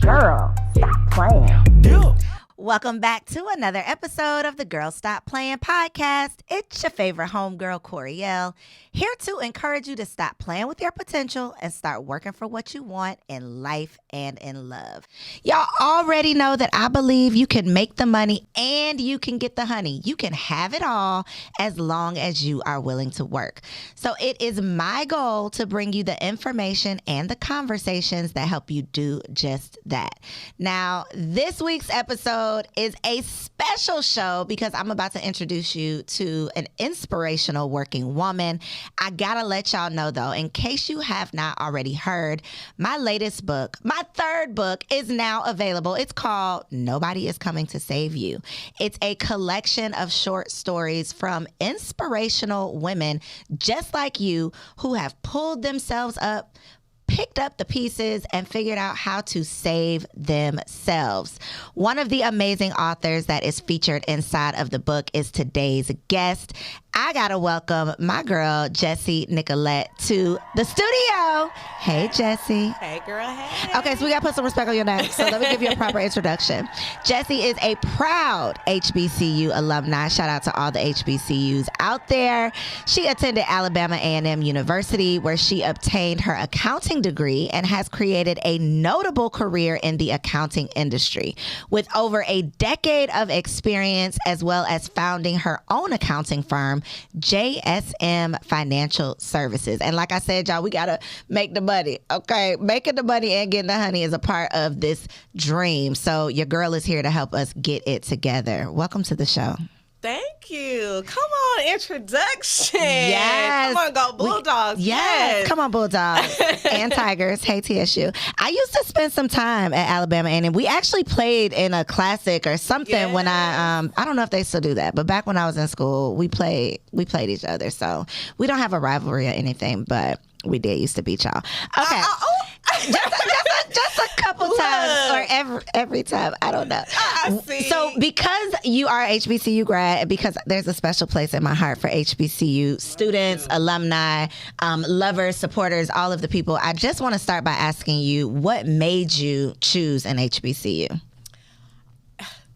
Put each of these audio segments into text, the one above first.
Girl, stop playing. Yeah. Welcome back to another episode of the Girl Stop Playin podcast. It's your favorite homegirl, Koereyelle, here to encourage you to stop playing with your potential and start working for what you want in life and in love. Y'all already know that I believe you can make the money and you can get the honey. You can have it all as long as you are willing to work. So it is my goal to bring you the information and the conversations that help you do just that. Now, this week's episode is a special show because I'm about to introduce you to an inspirational working woman. I gotta let y'all know though, in case you have not already heard, my latest book, my third book, is now available. It's called Nobody Is Coming to Save You. It's a collection of short stories from inspirational women just like you who have pulled themselves up, picked up the pieces, and figured out how to save themselves. One of the amazing authors that is featured inside of the book is today's guest. I gotta welcome my girl, Jessi Nicolet, to the studio. Hey, Jessi. Hey, girl. Hey. Okay, so we gotta put some respect on your name. So let me give you a proper introduction. Jessi is a proud HBCU alumni. Shout out to all the HBCUs out there. She attended Alabama A&M University, where she obtained her accounting degree and has created a notable career in the accounting industry. With over a decade of experience, as well as founding her own accounting firm, JSM Financial Services. And like I said, y'all, we gotta make the money, okay? Making the money and getting the honey is a part of this dream. So your girl is here to help us get it together. Welcome to the show. Thank you. Come on, introduction. Yes. Come on, go Bulldogs. Yes. Come on, Bulldogs and Tigers. Hey, TSU. I used to spend some time at Alabama, and we actually played in a classic or something when I don't know if they still do that, but back when I was in school, we played each other. So we don't have a rivalry or anything, but we did used to beat y'all. Okay. Just a couple times or every time. I don't know. I see. So because you are a HBCU grad, and because there's a special place in my heart for HBCU students, alumni, lovers, supporters, all of the people, I just want to start by asking you, what made you choose an HBCU?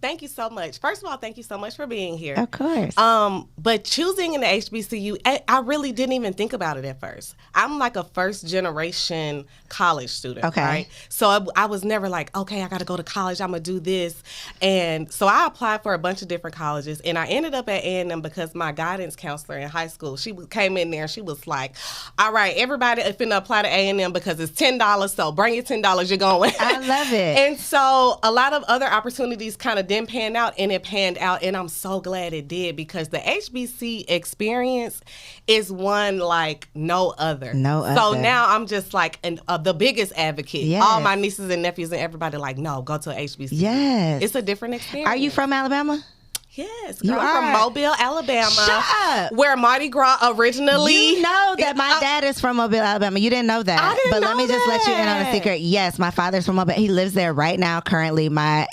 Thank you so much. First of all, thank you so much for being here. Of course. But choosing an HBCU, I really didn't even think about it at first. I'm like a first generation college student, right? So I was never like, okay, I got to go to college. I'm going to do this. And so I applied for a bunch of different colleges, and I ended up at A&M because my guidance counselor in high school, she came in there and she was like, all right, everybody is finna apply to A&M because it's $10, so bring your $10, you're going. I love it. And so a lot of other opportunities kind of didn't pan out, and it panned out, and I'm so glad it did because the HBC experience is one like no other. So now I'm just like the biggest advocate. Yes. All my nieces and nephews and everybody like, no, go to HBC. Yes. It's a different experience. Are you from Alabama? Yes, girl, I'm from Mobile, Alabama. Shut up. Where Mardi Gras originally. You know that my dad is from Mobile, Alabama. You didn't know that. I didn't know let me just let you in on a secret. Yes, my father's from Mobile. He lives there right now currently. My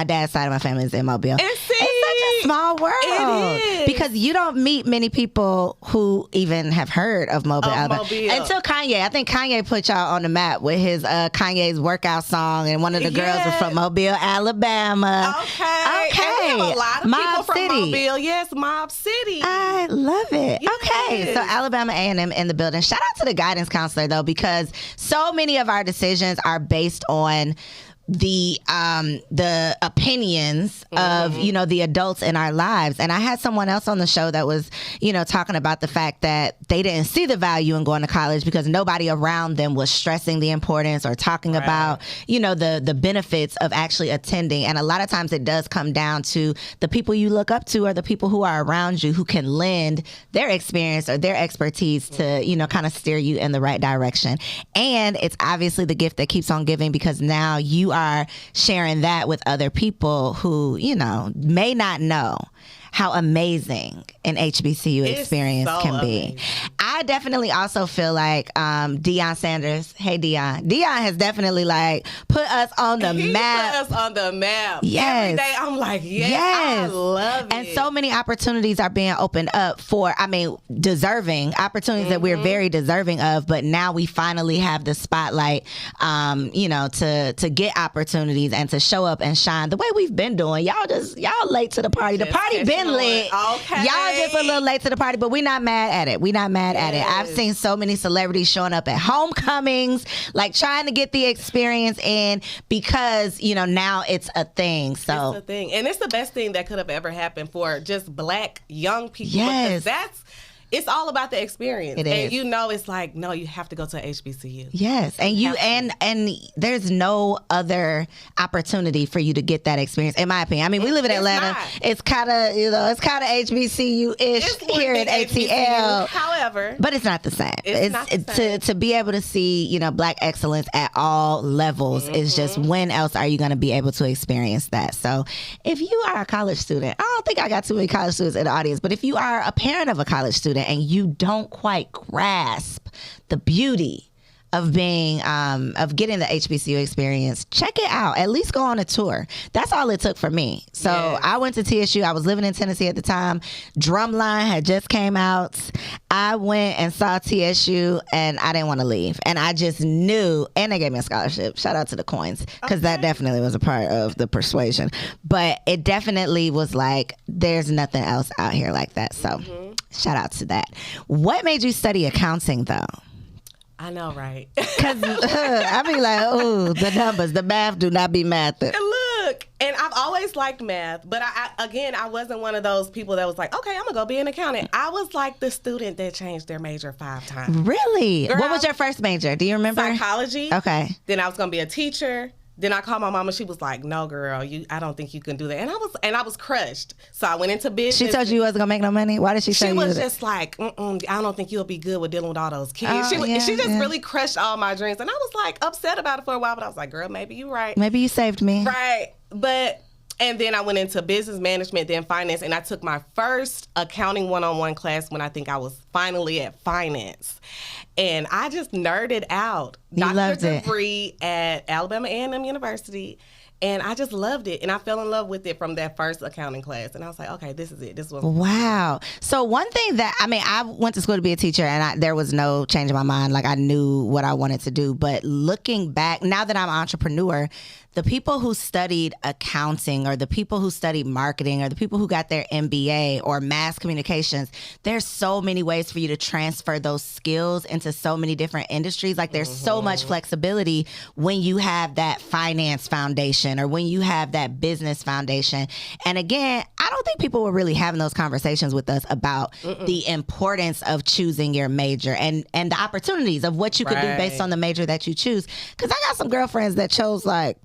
dad's side of my family is in Mobile. It's such a small world. It is. Because you don't meet many people who even have heard of Mobile, Alabama. Mobile. Until Kanye. I think Kanye put y'all on the map with his Kanye's workout song, and one of the girls was from Mobile, Alabama. Okay. And we have a lot of Mob people from City. Mobile. Yes, Mob City. I love it. Yes. Okay, so Alabama A&M in the building. Shout out to the guidance counselor though, because so many of our decisions are based on the opinions of the adults in our lives. And I had someone else on the show that was talking about the fact that they didn't see the value in going to college because nobody around them was stressing the importance or talking about the benefits of actually attending. And a lot of times it does come down to the people you look up to or the people who are around you who can lend their experience or their expertise to kind of steer you in the right direction. And it's obviously the gift that keeps on giving, because now you are sharing that with other people who, may not know how amazing an HBCU experience can be. I definitely also feel like Deion Sanders, hey Deion has definitely like put us on the map. Put us on the map. Yes. Every day I'm like, yes. I love it. And so many opportunities are being opened up for, deserving opportunities that we're very deserving of, but now we finally have the spotlight, to get opportunities and to show up and shine the way we've been doing. Y'all late to the party. The party been lit. Okay. Y'all just a little late to the party, but we're not mad at it. We're not mad at it. I've seen so many celebrities showing up at homecomings, like trying to get the experience in because, now it's a thing. So it's a thing. And it's the best thing that could have ever happened for just Black young people. Yes. Because it's all about the experience. It is. And it's like, no, you have to go to a HBCU. Yes. And and there's no other opportunity for you to get that experience, in my opinion. We live in Atlanta. It's kind of, it's kind of HBCU-ish here at ATL. However. But it's not the same. It's not the same. To be able to see, Black excellence at all levels is just, when else are you going to be able to experience that? So if you are a college student, I don't think I got too many college students in the audience, but if you are a parent of a college student and you don't quite grasp the beauty of being of getting the HBCU experience, check it out. At least go on a tour. That's all it took for me. So I went to TSU. I was living in Tennessee at the time. Drumline had just came out. I went and saw TSU and I didn't want to leave. And I just knew, and they gave me a scholarship. Shout out to the coins, because that definitely was a part of the persuasion. But it definitely was like, there's nothing else out here like that. So shout out to that. What made you study accounting though? I know, right? Because I be like, oh, the numbers, the math do not be math. And look, and I've always liked math, but I wasn't one of those people that was like, okay, I'm going to go be an accountant. I was like the student that changed their major 5 times. Really? Girl, what was your first major? Do you remember? Psychology. Okay. Then I was going to be a teacher. Then I called my mom and she was like, no, girl, I don't think you can do that. And I was crushed. So I went into business. She told you wasn't going to make no money? Why did she say She was just like, I don't think you'll be good with dealing with all those kids. She just really crushed all my dreams. And I was like upset about it for a while, but I was like, girl, maybe you're right. Maybe you saved me. Right. And then I went into business management, then finance, and I took my first accounting one-on-one class when I think I was finally at finance. And I just nerded out. You loved it. Degree at Alabama A&M University. And I just loved it. And I fell in love with it from that first accounting class. And I was like, okay, this is it. This was wow. So one thing that, I went to school to be a teacher and there was no change in my mind. Like I knew what I wanted to do. But looking back, now that I'm an entrepreneur, the people who studied accounting or the people who studied marketing or the people who got their MBA or mass communications, there's so many ways for you to transfer those skills into so many different industries. Like there's so much flexibility when you have that finance foundation or when you have that business foundation. And again, I don't think people were really having those conversations with us about the importance of choosing your major and the opportunities of what you could do based on the major that you choose. Because I got some girlfriends that chose like,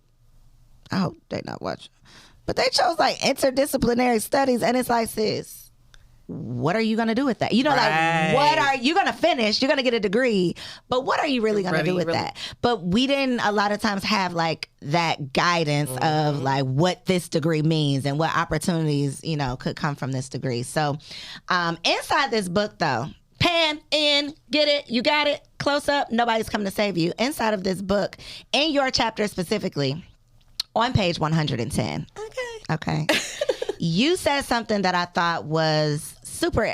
I hope they not watching, but they chose like interdisciplinary studies, and it's like, sis, what are you gonna do with that? Like, what are you gonna finish? You're gonna get a degree, but what are you really gonna do with that? But we didn't a lot of times have like that guidance of like what this degree means and what opportunities could come from this degree. So inside this book though, pan in, get it, you got it, close up, nobody's coming to save you. Inside of this book, in your chapter specifically, on page 110. Okay. You said something that I thought was super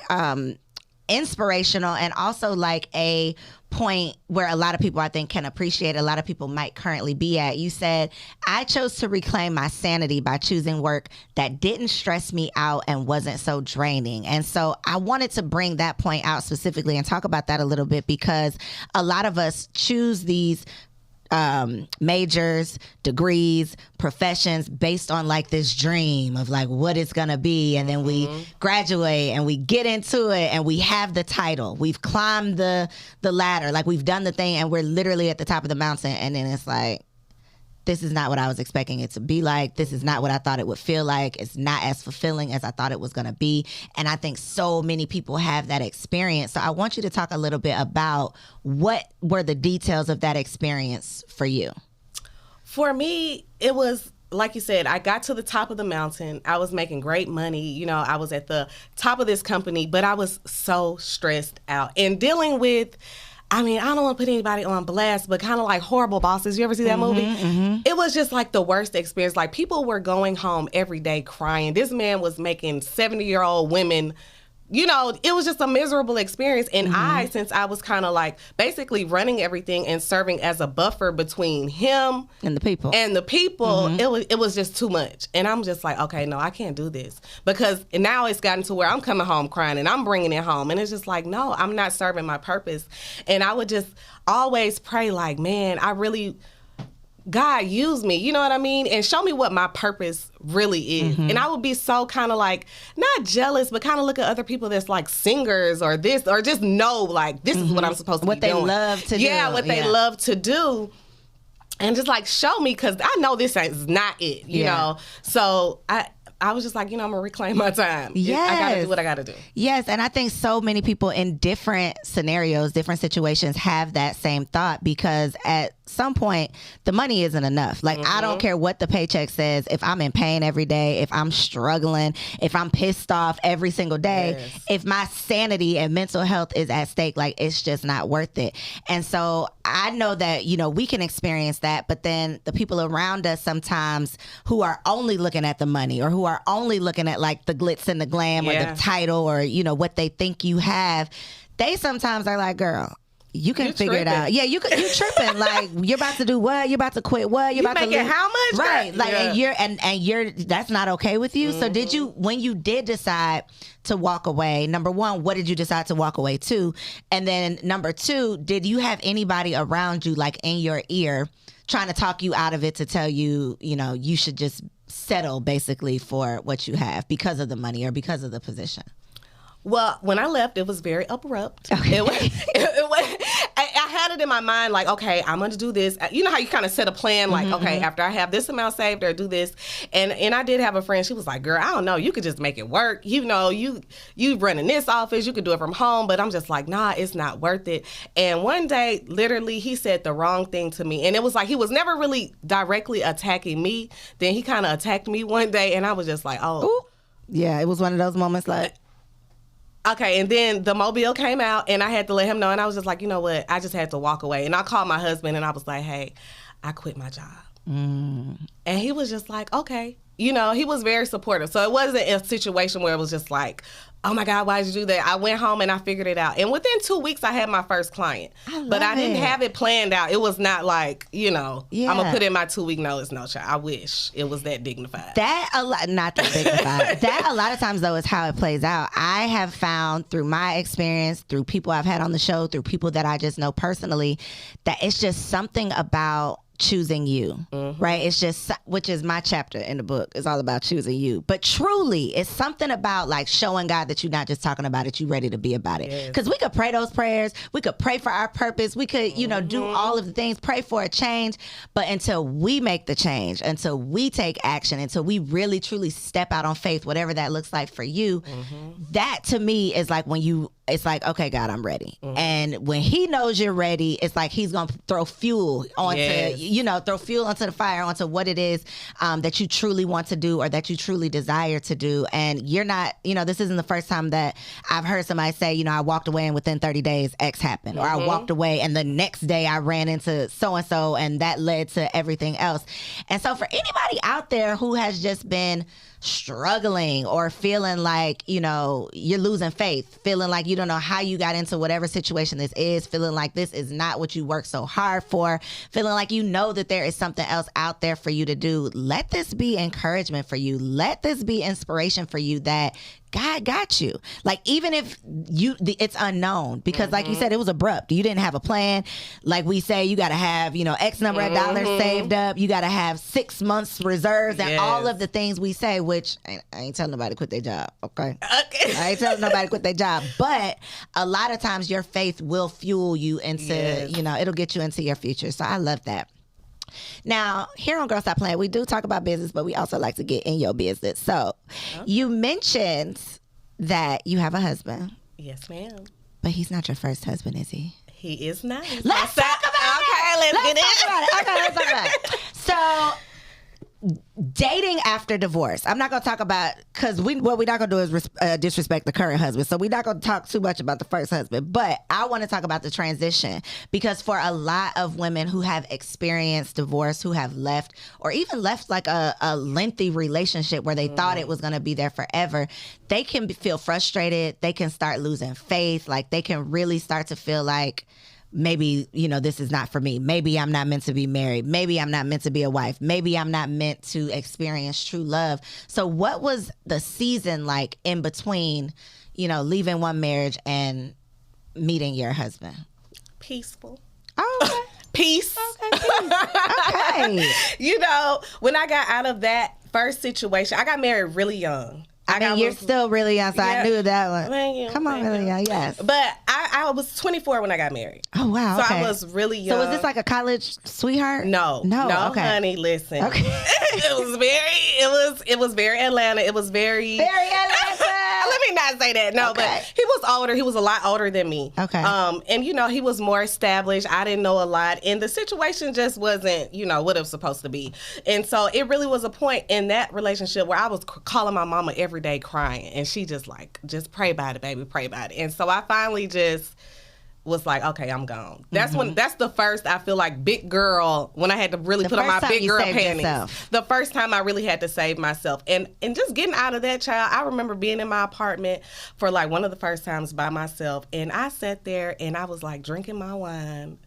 inspirational and also like a point where a lot of people I think can appreciate, a lot of people might currently be at. You said, I chose to reclaim my sanity by choosing work that didn't stress me out and wasn't so draining. And so I wanted to bring that point out specifically and talk about that a little bit, because a lot of us choose these majors, degrees, professions based on like this dream of like what it's gonna be, and then we graduate and we get into it and we have the title, we've climbed the ladder, like we've done the thing and we're literally at the top of the mountain, and then it's like, this is not what I was expecting it to be like. This is not what I thought it would feel like. It's not as fulfilling as I thought it was going to be. And I think so many people have that experience. So I want you to talk a little bit about what were the details of that experience for you. For me, it was like you said, I got to the top of the mountain. I was making great money. You know, I was at the top of this company, but I was so stressed out and dealing with, I mean, I don't want to put anybody on blast, but kind of like Horrible Bosses. You ever see that movie? It was just like the worst experience. Like, people were going home every day crying. This man was making 70-year-old women, you know, it was just a miserable experience. And I, since I was kind of like basically running everything and serving as a buffer between him and the people, it was just too much. And I'm just like, okay, no, I can't do this, because now it's gotten to where I'm coming home crying and I'm bringing it home. And it's just like, no, I'm not serving my purpose. And I would just always pray like, man, God, use me, you know what I mean? And show me what my purpose really is. And I would be so kind of like, not jealous, but kind of look at other people that's like singers or this, or just know like, this is what I'm supposed to be doing. What they love to do. Yeah, what they love to do. And just like, show me, because I know this is not it, you know? So I was just like, you know, I'm going to reclaim my time. Yes. I got to do what I got to do. Yes, and I think so many people in different scenarios, different situations have that same thought, because at some point, the money isn't enough. Like, I don't care what the paycheck says. If I'm in pain every day, if I'm struggling, if I'm pissed off every single day, if my sanity and mental health is at stake, like, it's just not worth it. And so I know that, you know, we can experience that, but then the people around us sometimes who are only looking at the money, or who are only looking at like the glitz and the glam or the title, or, you know, what they think you have, they sometimes are like, girl, you can figure it out. Yeah, you tripping. Like, you're about to do what? You're about to quit what? You're about to making how much? Right. Like, and you're that's not okay with you. So did you, when you did decide to walk away, number one, what did you decide to walk away to? And then number two, did you have anybody around you, like in your ear, trying to talk you out of it, to tell you, you know, you should just settle basically for what you have because of the money or because of the position? Well, when I left, it was very abrupt. Okay. I had it in my mind, like, okay, I'm going to do this. You know how you kind of set a plan, like, okay, after I have this amount saved, or do this. And I did have a friend, she was like, girl, I don't know, you could just make it work. You know, you run in this office, you could do it from home. But I'm just like, nah, it's not worth it. And one day, literally, he said the wrong thing to me. And it was like, he was never really directly attacking me. Then he kind of attacked me one day, and I was just like, oh. Ooh. Yeah, it was one of those moments like... Okay, and then the mobile came out, and I had to let him know, and I was just like, you know what, I just had to walk away. And I called my husband, and I was like, hey, I quit my job. And he was just like, okay. You know, he was very supportive. So it wasn't a situation where it was just like, oh my God, why did you do that? I went home and I figured it out. And within 2 weeks, I had my first client. But I didn't have it planned out. It was not like, you know, I'm going to put in my 2-week notice. No, child. I wish it was that dignified. Not that dignified. That a lot of times, though, is how it plays out. I have found through my experience, through people I've had on the show, through people that I just know personally, that it's just something about choosing you, right? It's just, which is my chapter in the book, is all about choosing you. But truly, it's something about like showing God that you're not just talking about it, you're ready to be about it. Because we could pray those prayers, we could pray for our purpose, we could, you know, do all of the things, pray for a change. But until we make the change, until we take action, until we really truly step out on faith, whatever that looks like for you, that to me is like when you, it's like, okay, God, I'm ready. And when he knows you're ready, it's like he's going to throw fuel onto, you know, throw fuel onto the fire, onto what it is that you truly want to do or that you truly desire to do. And you're not, you know, this isn't the first time that I've heard somebody say, you know, I walked away and within 30 days X happened. Or I walked away and the next day I ran into so-and-so and that led to everything else. And so for anybody out there who has just been struggling or feeling like, you know, you're losing faith, feeling like you don't know how you got into whatever situation this is, feeling like this is not what you worked so hard for, feeling like you know that there is something else out there for you to do, let this be encouragement for you. Let this be inspiration for you that God got you. Like, even if it's unknown, because like you said, it was abrupt. You didn't have a plan. Like we say, you got to have, you know, X number of dollars saved up. You got to have 6 months reserves and all of the things we say, which I ain't telling nobody to quit their job. Okay. I ain't telling nobody to quit their job. But a lot of times your faith will fuel you into, you know, it'll get you into your future. So I love that. Now, here on Girl Stop Playin', we do talk about business, but we also like to get in your business. So, you mentioned that you have a husband. Yes, ma'am. But he's not your first husband, is he? He is not. Let's talk about it. Okay, let's get into it. Okay, let's talk about it. So, dating after divorce. I'm not going to talk about, because what we're not going to do is disrespect the current husband. So we're not going to talk too much about the first husband. But I want to talk about the transition, because for a lot of women who have experienced divorce, who have left, or even left like a lengthy relationship where they thought it was going to be there forever, they can feel frustrated. They can start losing faith. Like, they can really start to feel like, maybe, this is not for me. Maybe I'm not meant to be married. Maybe I'm not meant to be a wife. Maybe I'm not meant to experience true love. So what was the season like in between, leaving one marriage and meeting your husband? Peaceful. Oh, okay. Peace. Okay. When I got out of that first situation, I got married really young. You're still really young, so yeah. I knew that one. Thank you. Come on, really young, yes. But I was 24 when I got married. Oh, wow, So okay. I was really young. So was this like a college sweetheart? No, okay. honey, listen. Okay. it was very Atlanta. It was very Atlanta. Let me not say that. No, Okay. but he was older. He was a lot older than me. Okay. And he was more established. I didn't know a lot, and the situation just wasn't, what it was supposed to be. And so it really was a point in that relationship where I was calling my mama every day crying, and she just pray about it, baby, pray about it. And so I finally just was like, okay, I'm gone. That's that's the first, I feel like, big girl, when I had to really put on my big girl panties. Yourself. The first time I really had to save myself. And just getting out of that, child, I remember being in my apartment for like one of the first times by myself. And I sat there and I was like drinking my wine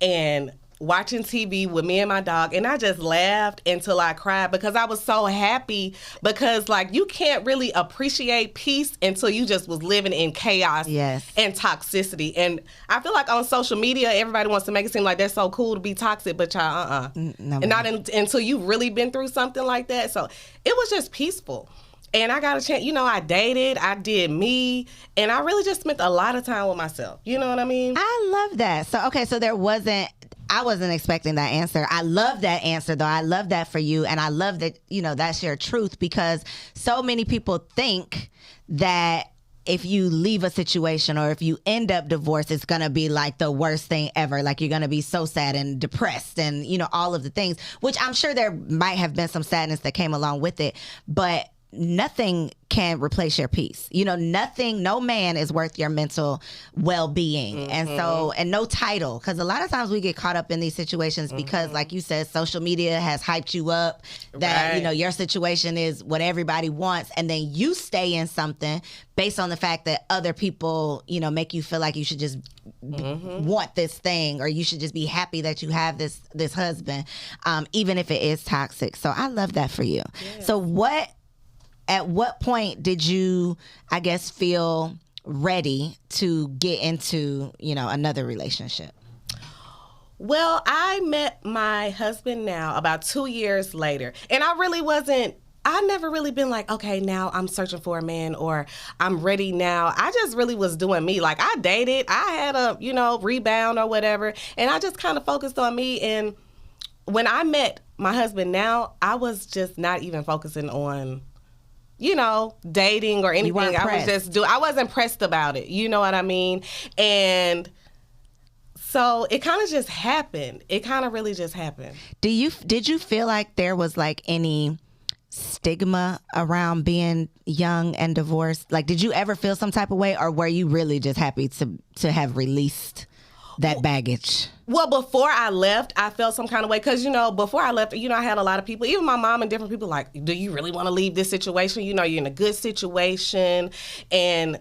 and watching TV with me and my dog, and I just laughed until I cried, because I was so happy, because like, you can't really appreciate peace until you just was living in chaos and toxicity. And I feel like on social media, everybody wants to make it seem like that's so cool to be toxic, but y'all, No, and not until you've really been through something like that. So it was just peaceful. And I got a chance, I dated, I did me, and I really just spent a lot of time with myself. You know what I mean? I love that. So, okay, so I wasn't expecting that answer. I love that answer, though. I love that for you. And I love that, that's your truth, because so many people think that if you leave a situation or if you end up divorced, it's going to be like the worst thing ever. Like, you're going to be so sad and depressed and, all of the things, which I'm sure there might have been some sadness that came along with it. But nothing can replace your peace. No man is worth your mental well-being. And so, and no title, because a lot of times we get caught up in these situations because, like you said, social media has hyped you up that, your situation is what everybody wants. And then you stay in something based on the fact that other people, make you feel like you should just want this thing, or you should just be happy that you have this husband, even if it is toxic. So I love that for you. Yes. So at what point did you, I guess, feel ready to get into, another relationship? Well, I met my husband now about 2 years later. And I never really been like, okay, now I'm searching for a man, or I'm ready now. I just really was doing me. Like, I dated, I had a, rebound or whatever. And I just kind of focused on me. And when I met my husband now, I was just not even focusing on dating or anything. I wasn't pressed about it. You know what I mean? And so it kind of just happened. It kind of really just happened. Did you feel like there was like any stigma around being young and divorced? Like, did you ever feel some type of way, or were you really just happy to have released that baggage? Well, before I left, I felt some kind of way, because, before I left, I had a lot of people, even my mom and different people, like, do you really want to leave this situation? You're in a good situation, and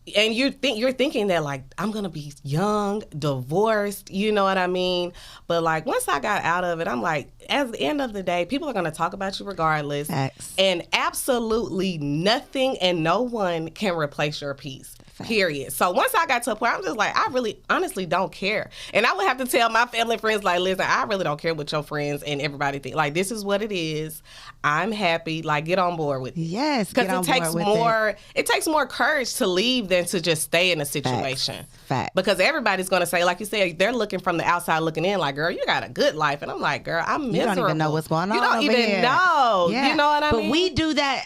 you're thinking that, like, I'm going to be young, divorced, you know what I mean? But, like, once I got out of it, I'm like, at the end of the day, people are going to talk about you regardless. Facts. And absolutely nothing and no one can replace your peace. Period. So once I got to a point, I'm just like, I really honestly don't care. And I would have to tell my family and friends, like, listen, I really don't care what your friends and everybody think. Like, this is what it is. I'm happy. Like, get on board with it. Yes, because it takes more courage to leave than to just stay in a situation. Fact. Because everybody's going to say, like you said, they're looking from the outside looking in, like, girl, you got a good life. And I'm like, girl, I'm miserable. You don't even know what's going on. You don't over even here. know. Yeah. You know what I mean? But we do that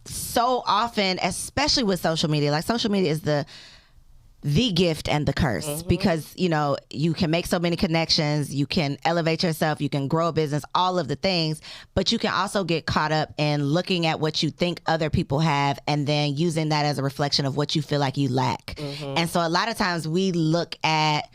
so often, especially with social media. Like, social media is the gift and the curse, because, you know, you can make so many connections, you can elevate yourself, you can grow a business, all of the things, but you can also get caught up in looking at what you think other people have and then using that as a reflection of what you feel like you lack. And so a lot of times we look at,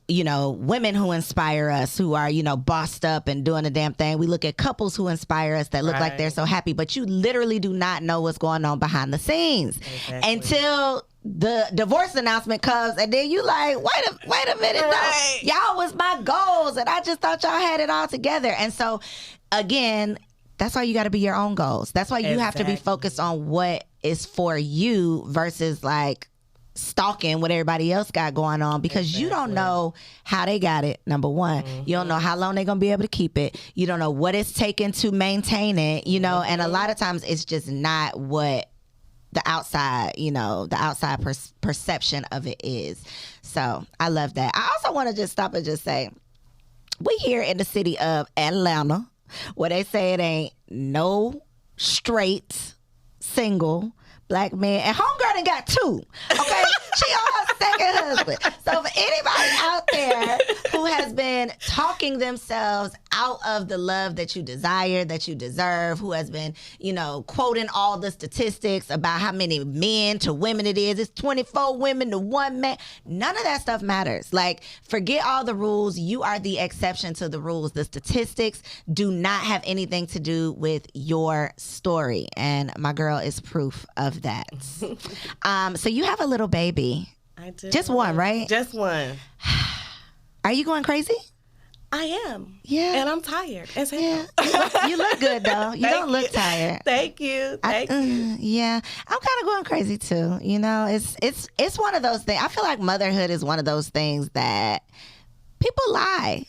you know, women who inspire us, who are, you know, bossed up and doing the damn thing. We look at couples who inspire us that look like they're so happy, but you literally do not know what's going on behind the scenes until the divorce announcement comes, and then you like, wait a minute, no, y'all was my goals, and I just thought y'all had it all together. And so, again, that's why you got to be your own goals. That's why you have to be focused on what is for you versus like stalking what everybody else got going on, because you don't know how they got it. Number one, you don't know how long they're gonna be able to keep it. You don't know what it's taken to maintain it. You know, and a lot of times it's just not what the outside, you know, the outside perception of it is. So I love that. I also want to just stop and just say, we here in the city of Atlanta, where they say it ain't no straight single black man, and homegirl done got two. Okay, she on her second husband. So for anybody out there who has been talking themselves out of the love that you desire, that you deserve, who has been, you know, quoting all the statistics about how many men to women it is, it's 24 women to one man. None of that stuff matters. Like, forget all the rules. You are the exception to the rules. The statistics do not have anything to do with your story, and my girl is proof of that. So you have a little baby. I do. Just one, right? Just one. Are you going crazy? I am. Yeah. And I'm tired as hell. Yeah. You look good though. You don't look tired. Thank you. Thank you. Yeah. I'm kind of going crazy too. You know, it's one of those things. I feel like motherhood is one of those things that people lie.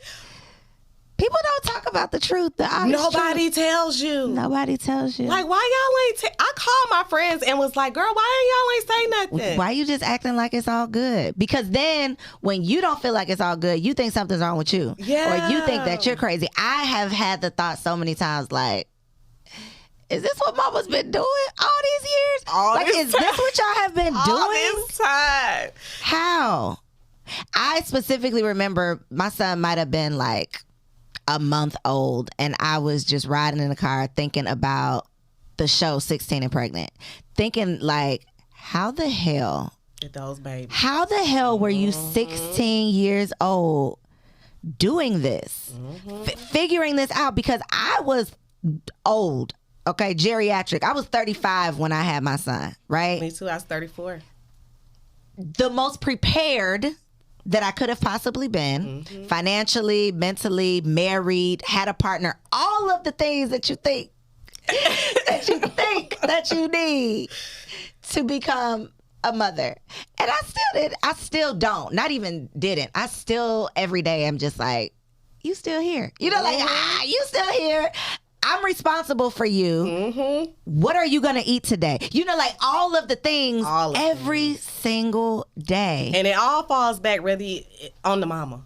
People don't talk about the truth. The honest Nobody truth. tells you. Nobody tells you. Like, why y'all ain't... I called my friends and was like, girl, why y'all ain't say nothing? Why you just acting like it's all good? Because then when you don't feel like it's all good, you think something's wrong with you. Yeah. Or you think that you're crazy. I have had the thought so many times, like, is this what mama's been doing all these years? Is this what y'all have been doing? All this time. How? I specifically remember my son might have been like a month old, and I was just riding in the car thinking about the show 16 and Pregnant, thinking like, how the hell Get those babies. How the hell were you 16 years old doing this? Figuring this out, because I was old, okay, geriatric. I was 35 when I had my son, right? Me too, I was 34. The most prepared that I could have possibly been, financially, mentally, married, had a partner, all of the things that you think that you need to become a mother. And I still don't. Not even didn't. I still every day am just like, you still here. You know, like, you still here. I'm responsible for you. What are you going to eat today? You know, like all of the things every single day. And it all falls back really on the mama.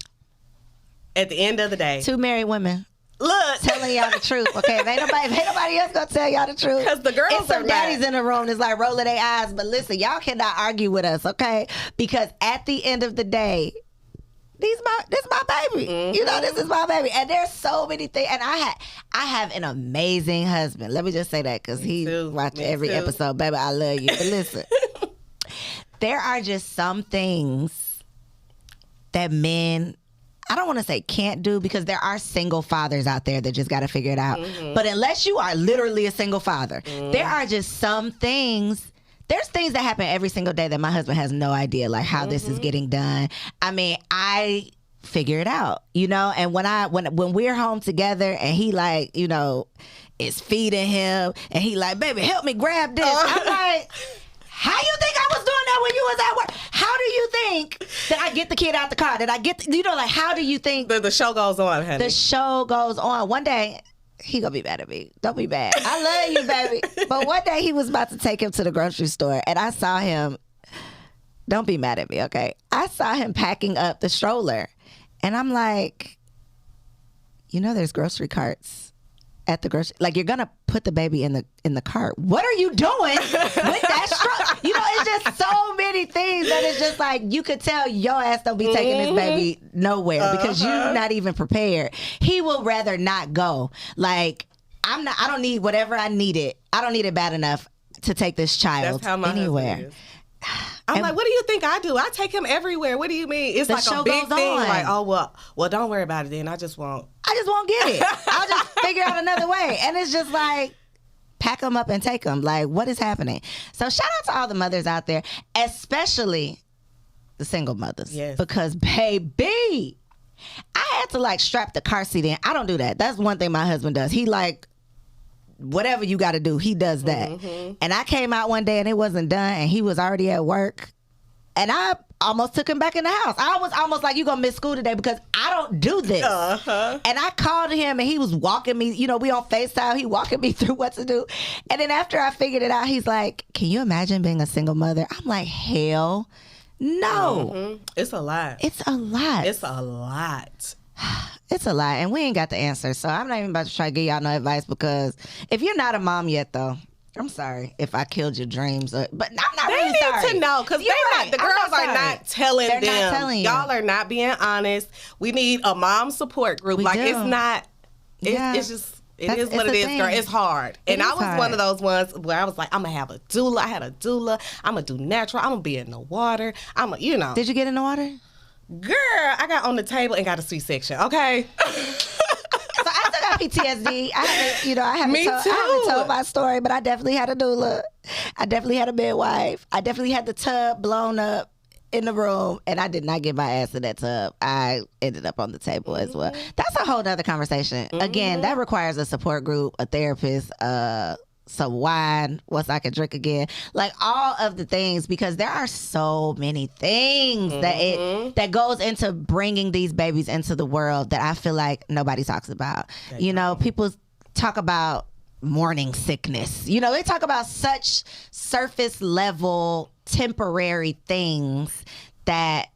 At the end of the day. Two married women. Look. Telling y'all the truth, okay? If ain't nobody else going to tell y'all the truth. Because the girls and some daddies in the room is like rolling their eyes. But listen, y'all cannot argue with us, okay? Because at the end of the day, this is my baby. You know, this is my baby. And there's so many things. And I have an amazing husband. Let me just say that, because he watches every episode. Baby, I love you. But listen, there are just some things that men, I don't want to say can't do, because there are single fathers out there that just got to figure it out. But unless you are literally a single father, there are just some things. There's things that happen every single day that my husband has no idea, like how this is getting done. I mean, I figure it out, you know. And when we're home together and he, like, you know, is feeding him and he like, baby, help me grab this. I'm like, how you think I was doing that when you was at work? How do you think that I get the kid out the car? That I get, you know, like, how do you think the show goes on, honey? The show goes on. One day, he gonna be mad at me. Don't be mad. I love you, baby. But one day he was about to take him to the grocery store, and I saw him. Don't be mad at me, okay? I saw him packing up the stroller, and I'm like, you know, there's grocery carts at the grocery, like you're gonna put the baby in the cart. What are you doing with that stroller? You know, it's just so many things that it's just like you could tell your ass don't be taking this baby nowhere because you're not even prepared. He will rather not go. Like I don't need whatever I needed. I don't need it bad enough to take this child That's how my anywhere. husband is. I'm like, what do you think I do? I take him everywhere. What do you mean? It's like a big thing. Like, oh, well, don't worry about it then. I just won't get it. I'll just figure out another way. And it's just like, pack them up and take them. Like, what is happening? So shout out to all the mothers out there, especially the single mothers. Yes. Because, baby, I had to like strap the car seat in. I don't do that. That's one thing my husband does. He like, whatever you got to do, he does that. And I came out one day and it wasn't done and he was already at work and I almost took him back in the house. I was almost like, you gonna miss school today because I don't do this. And I called him and he was walking me, you know, we on FaceTime, he walking me through what to do. And then after I figured it out, he's like, can you imagine being a single mother? I'm like, hell no. It's a lot. It's a lot. It's a lot. It's a lot, and we ain't got the answer. So I'm not even about to try to give y'all no advice because if you're not a mom yet, though, I'm sorry if I killed your dreams. But I'm not really sorry. They need to know because the girls are not telling them. They're not telling you. Y'all are not being honest. We need a mom support group. We do. It's not. It's just. It is what it is, girl. It's hard. And I was one of those ones where I was like, I'm going to have a doula. I had a doula. I'm going to do natural. I'm going to be in the water. Did you get in the water? Girl, I got on the table and got a C-section, okay? So I still got PTSD. I haven't told my story, but I definitely had a doula. I definitely had a midwife. I definitely had the tub blown up in the room, and I did not get my ass in that tub. I ended up on the table as well. That's a whole other conversation. Again, that requires a support group, a therapist, some wine once I can drink again, like all of the things, because there are so many things that goes into bringing these babies into the world that I feel like nobody talks about. People talk about morning sickness. They talk about such surface level temporary things, that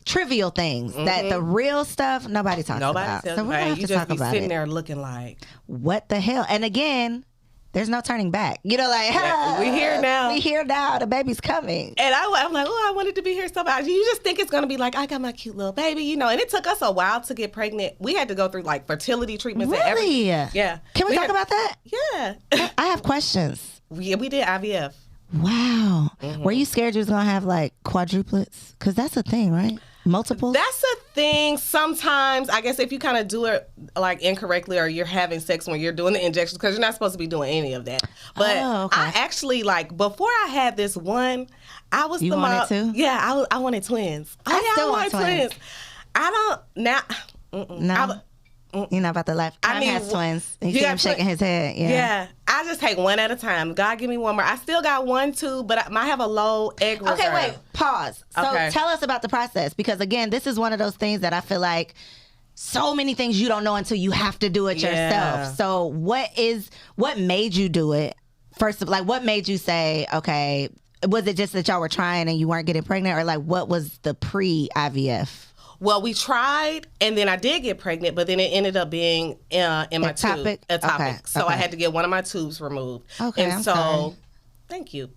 trivial things, that the real stuff nobody talks about. So we're gonna have to talk about it. You just be sitting there looking like, what the hell? And again, there's no turning back. We here now. We here now. The baby's coming. And I'm like, I wanted to be here so bad. You just think it's going to be like, I got my cute little baby, And it took us a while to get pregnant. We had to go through like fertility treatments. Really? And everything. Yeah. Can we talk about that? Yeah. I have questions. Yeah, we did IVF. Wow. Were you scared you was going to have like quadruplets? Because that's a thing, right? Multiple? That's a thing. Sometimes, I guess if you kind of do it like incorrectly, or you're having sex when you're doing the injections, because you're not supposed to be doing any of that. But I actually, like, before I had this one, I was you the wanted mom. to? Yeah, I wanted twins. I still want twins. I don't now. No. You're not about the life. Time has twins. You see him shaking his head. Yeah. I just take one at a time. God, give me one more. I still got 1, 2, but I have a low egg reserve. Okay, wait. Pause. So tell us about the process, because again, this is one of those things that I feel like so many things you don't know until you have to do it yourself. So what made you do it? First of all, like, what made you say, okay, was it just that y'all were trying and you weren't getting pregnant, or like what was the pre-IVF? Well, we tried, and then I did get pregnant, but then it ended up being in my tube. Ectopic. Okay. So I had to get one of my tubes removed. Okay, and sorry. Thank you.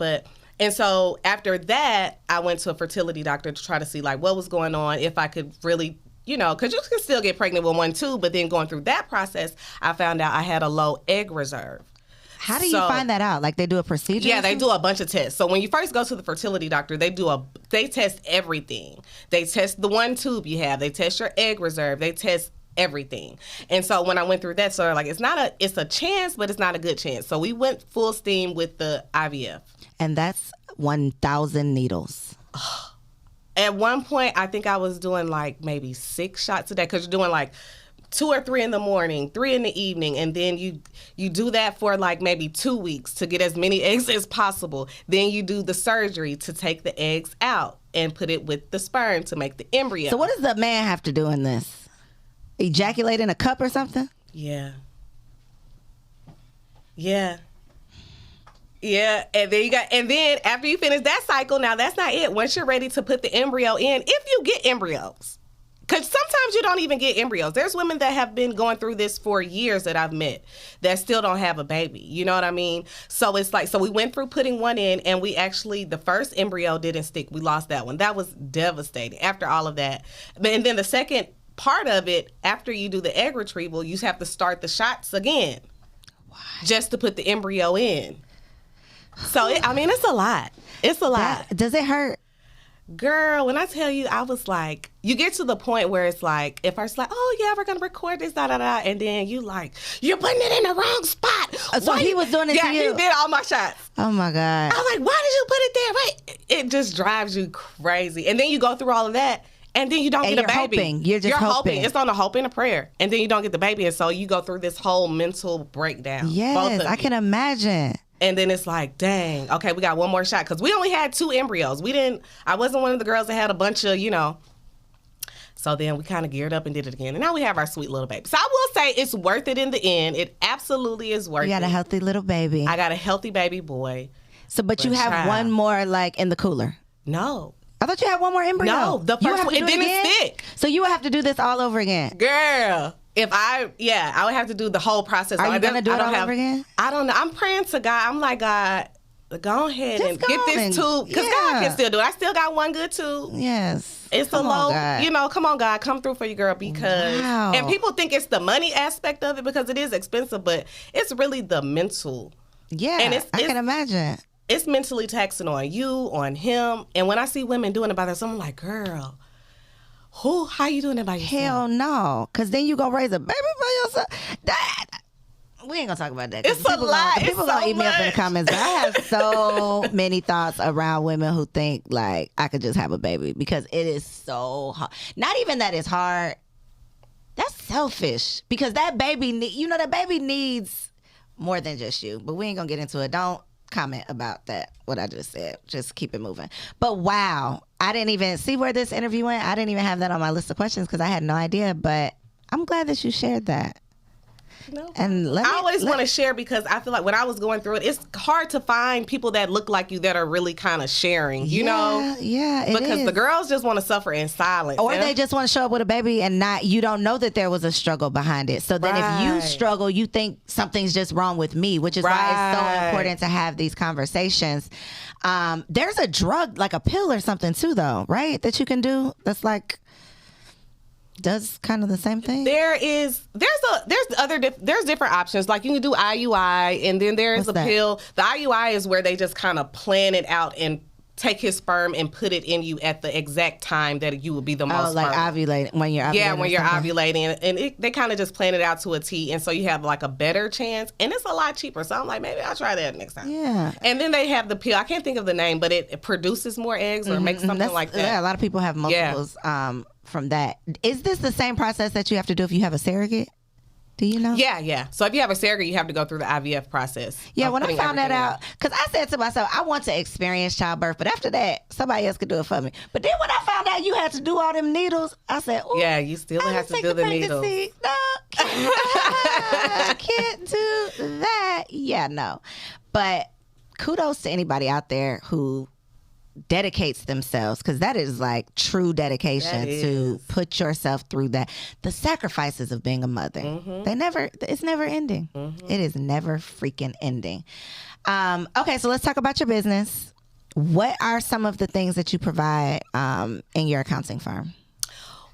And so after that, I went to a fertility doctor to try to see like what was going on, if I could really, because you can still get pregnant with 1 tube, but then going through that process, I found out I had a low egg reserve. How do you find that out? Like, they do a procedure? Yeah, they do a bunch of tests. So when you first go to the fertility doctor, they test everything. They test the 1 tube you have. They test your egg reserve. They test everything. And so when I went through that, so like, it's a chance, but it's not a good chance. So we went full steam with the IVF. And that's 1,000 needles. At one point, I think I was doing like maybe 6 shots a day, because you're doing like 2 or 3 in the morning, 3 in the evening, and then you do that for like maybe 2 weeks to get as many eggs as possible. Then you do the surgery to take the eggs out and put it with the sperm to make the embryo. So what does the man have to do in this? Ejaculate in a cup or something? Yeah. And then after you finish that cycle, now that's not it. Once you're ready to put the embryo in, if you get embryos, Because sometimes you don't even get embryos. There's women that have been going through this for years that I've met that still don't have a baby. You know what I mean? So it's like, so we went through putting one in, and we actually, the first embryo didn't stick. We lost that one. That was devastating after all of that. And then the second part of it, after you do the egg retrieval, you have to start the shots again. Why? Just to put the embryo in. So, it's a lot. It's a lot. Does it hurt? Girl, when I tell you, I was like, you get to the point where it's like, at first like, oh yeah, we're going to record this, da-da-da, and then you like, you're putting it in the wrong spot. So he was doing it to you? Yeah, he did all my shots. Oh my God. I was like, why did you put it there? Right? It just drives you crazy. And then you go through all of that, and then you don't get a baby. Hoping. You're just hoping. It's on a hope and a prayer. And then you don't get the baby, and so you go through this whole mental breakdown. Yes, I can imagine. And then it's like, dang, okay, we got one more shot. Because we only had 2 embryos. I wasn't one of the girls that had a bunch of, So then we kind of geared up and did it again. And now we have our sweet little baby. So I will say it's worth it in the end. It absolutely is worth it. You got a healthy little baby. I got a healthy baby boy. So, but you have one more, like, in the cooler? No. I thought you had one more embryo. No, the first one, it didn't stick. So you would have to do this all over again? Girl. I would have to do the whole process. Are you going to do it all over again? I don't know. I'm praying to God. I'm like, God, go ahead and get this tube. Because God can still do it. I still got one good tube. Yes. It's a low, come on, God, come through for you, girl. Because, and people think it's the money aspect of it because it is expensive, but it's really the mental. Yeah, and I can imagine. It's mentally taxing on you, on him. And when I see women doing it by themselves, I'm like, girl, how you doing it by yourself? Hell no. Because then you going to raise a baby by yourself. We ain't going to talk about that. It's a lot. People going to eat me up in the comments. But I have so many thoughts around women who think, like, I could just have a baby. Because it is so hard. Not even that it's hard. That's selfish. Because that baby, that baby needs more than just you. But we ain't going to get into it. Don't comment about that, what I just said. Just keep it moving. But wow, I didn't even see where this interview went. I didn't even have that on my list of questions because I had no idea, but I'm glad that you shared that. No. And I always want to share because I feel like when I was going through it, it's hard to find people that look like you that are really kind of sharing, you know? Yeah, because the girls just want to suffer in silence. Or they just want to show up with a baby and you don't know that there was a struggle behind it. So then if you struggle, you think something's just wrong with me, which is why it's so important to have these conversations. There's a drug, like a pill or something too, though, right? That you can do that's like... does kind of the same thing. There's different options. Like you can do IUI, and then there's pill. The IUI is where they just kind of plan it out and take his sperm and put it in you at the exact time that you would be the most. Oh, like ovulating when you're ovulating. Yeah, when you're ovulating, and they kind of just plan it out to a T, and so you have like a better chance, and it's a lot cheaper. So I'm like, maybe I'll try that next time. Yeah. And then they have the pill. I can't think of the name, but it produces more eggs or makes something like that. Yeah, a lot of people have multiples. From that. Is this the same process that you have to do if you have a surrogate? Do you know? Yeah. So if you have a surrogate, you have to go through the IVF process. Yeah, when I found that out, because I said to myself, I want to experience childbirth, but after that, somebody else could do it for me. But then when I found out you had to do all them needles, I said, oh, yeah, you still have to do the needles. No, can't do that. Yeah, no. But kudos to anybody out there who dedicates themselves, because that is like true dedication to put yourself through that. The sacrifices of being a mother, it's never ending. It is never freaking ending. Okay, so let's talk about your business. What are some of the things that you provide in your accounting firm?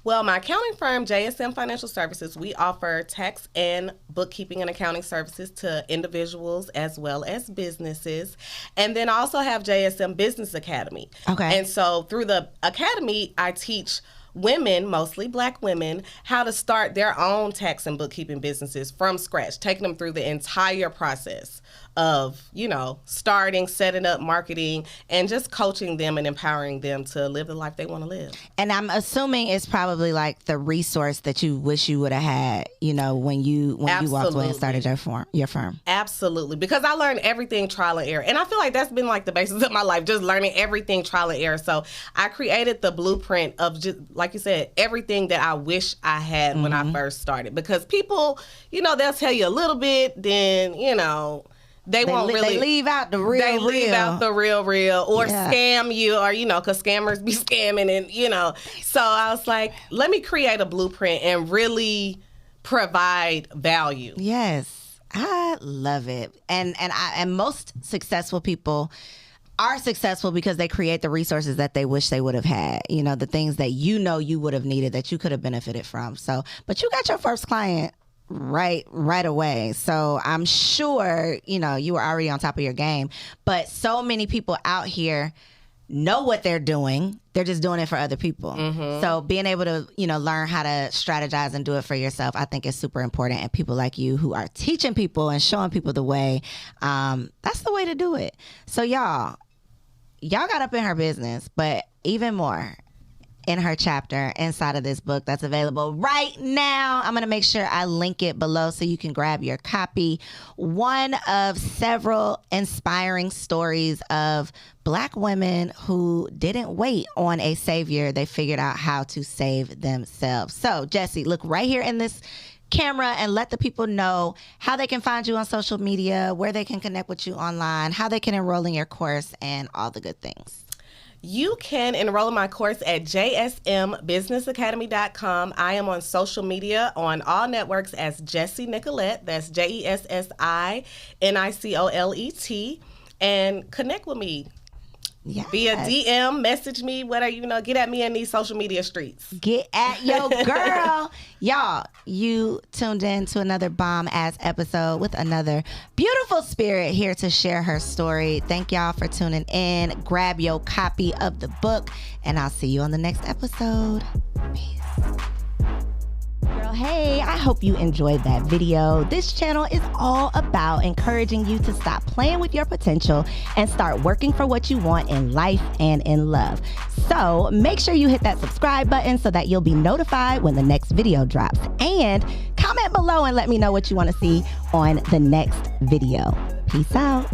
Well, my accounting firm, JSM Financial Services, we offer tax and bookkeeping and accounting services to individuals as well as businesses. And then I also have JSM Business Academy. Okay. And so through the academy, I teach women, mostly Black women, how to start their own tax and bookkeeping businesses from scratch, taking them through the entire process of, starting, setting up, marketing, and just coaching them and empowering them to live the life they want to live. And I'm assuming it's probably like the resource that you wish you would have had, when you walked away and started your firm. Absolutely. Because I learned everything trial and error. And I feel like that's been like the basis of my life, just learning everything trial and error. So I created the blueprint of, just like you said, everything that I wish I had when I first started. Because people, they'll tell you a little bit, then, they won't really. They leave out the real. They leave out the real, or scam you, or because scammers be scamming, and So I was like, let me create a blueprint and really provide value. Yes, I love it, and most successful people are successful because they create the resources that they wish they would have had. The things that you would have needed that you could have benefited from. So, but you got your first client right away. So I'm sure, you were already on top of your game, but so many people out here know what they're doing. They're just doing it for other people. Mm-hmm. So being able to, learn how to strategize and do it for yourself, I think is super important. And people like you who are teaching people and showing people the way, that's the way to do it. So y'all got up in her business, but even more in her chapter inside of this book that's available right now. I'm going to make sure I link it below so you can grab your copy. One of several inspiring stories of Black women who didn't wait on a savior. They figured out how to save themselves. So, Jessi, look right here in this camera and let the people know how they can find you on social media, where they can connect with you online, how they can enroll in your course, and all the good things. You can enroll in my course at jsmbusinessacademy.com. I am on social media on all networks as Jessi Nicolet. That's JESSINICOLET. And connect with me. Yes. Via DM, message me, whatever, get at me in these social media streets. Get at your girl. Y'all, you tuned in to another bomb-ass episode with another beautiful spirit here to share her story. Thank y'all for tuning in. Grab your copy of the book, and I'll see you on the next episode. Peace. Girl, hey, I hope you enjoyed that video. This channel is all about encouraging you to stop playing with your potential and start working for what you want in life and in love. So make sure you hit that subscribe button so that you'll be notified when the next video drops. And comment below and let me know what you want to see on the next video. Peace out.